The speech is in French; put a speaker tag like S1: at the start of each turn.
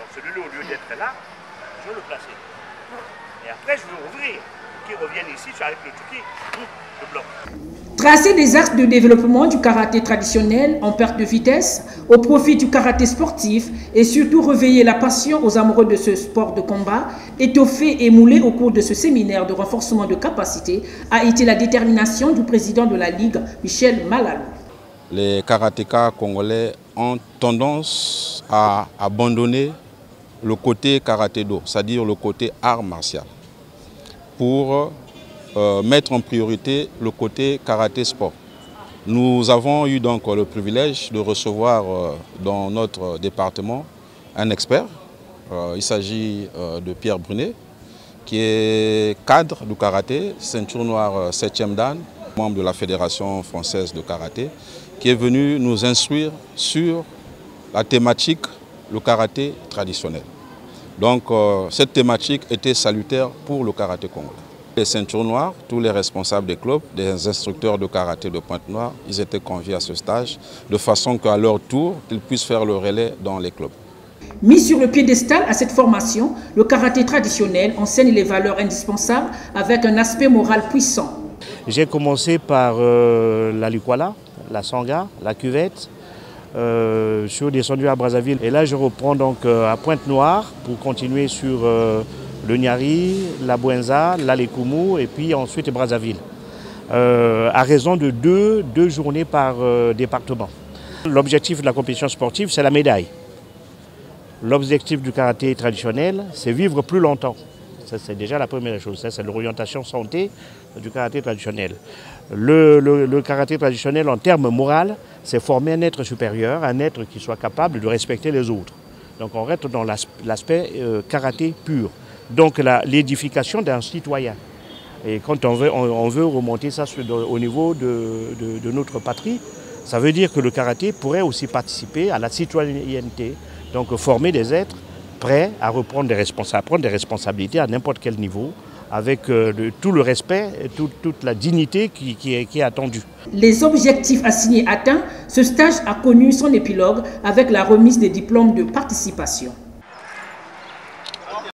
S1: Donc celui-là, au lieu d'être là, je vais le placer. Et après, je vais ouvrir. Qui reviennent ici, avec le tuki, le bloc.
S2: Tracer des axes de développement du karaté traditionnel en perte de vitesse au profit du karaté sportif et surtout réveiller la passion aux amoureux de ce sport de combat, étoffé et moulé au cours de ce séminaire de renforcement de capacité, a été la détermination du président de la Ligue, Michel Malalou.
S3: Les karatékas congolais ont tendance à abandonner le côté karaté-do, c'est-à-dire le côté art martial, pour mettre en priorité le côté karaté-sport. Nous avons eu donc le privilège de recevoir dans notre département un expert. Il s'agit de Pierre Brunet, qui est cadre du karaté, ceinture noire 7e dan, membre de la Fédération française de karaté, qui est venu nous instruire sur la thématique, le karaté traditionnel. Donc cette thématique était salutaire pour le karaté congolais. Les ceintures noires, tous les responsables des clubs, des instructeurs de karaté de Pointe-Noire, ils étaient conviés à ce stage de façon qu'à leur tour, ils puissent faire le relais dans les clubs.
S2: Mis sur le piédestal à cette formation, le karaté traditionnel enseigne les valeurs indispensables avec un aspect moral puissant.
S1: J'ai commencé par la Lukwala, la Sanga, la cuvette. Je suis descendu à Brazzaville et là je reprends donc à Pointe-Noire pour continuer sur le Nyari, la Bouenza, l'Alekumu et puis ensuite Brazzaville. À raison de deux journées par département. L'objectif de la compétition sportive, c'est la médaille. L'objectif du karaté traditionnel, c'est vivre plus longtemps. Ça, c'est déjà la première chose. Ça, c'est l'orientation santé du karaté traditionnel. Le karaté traditionnel, en termes moraux, c'est former un être supérieur, un être qui soit capable de respecter les autres. Donc on reste dans l'aspect karaté pur. Donc l'édification d'un citoyen. Et quand on veut remonter ça au niveau de notre patrie, ça veut dire que le karaté pourrait aussi participer à la citoyenneté. Donc former des êtres prêts à prendre des responsabilités à n'importe quel niveau, avec tout le respect et toute la dignité qui est attendue.
S2: Les objectifs assignés atteints, ce stage a connu son épilogue avec la remise des diplômes de participation.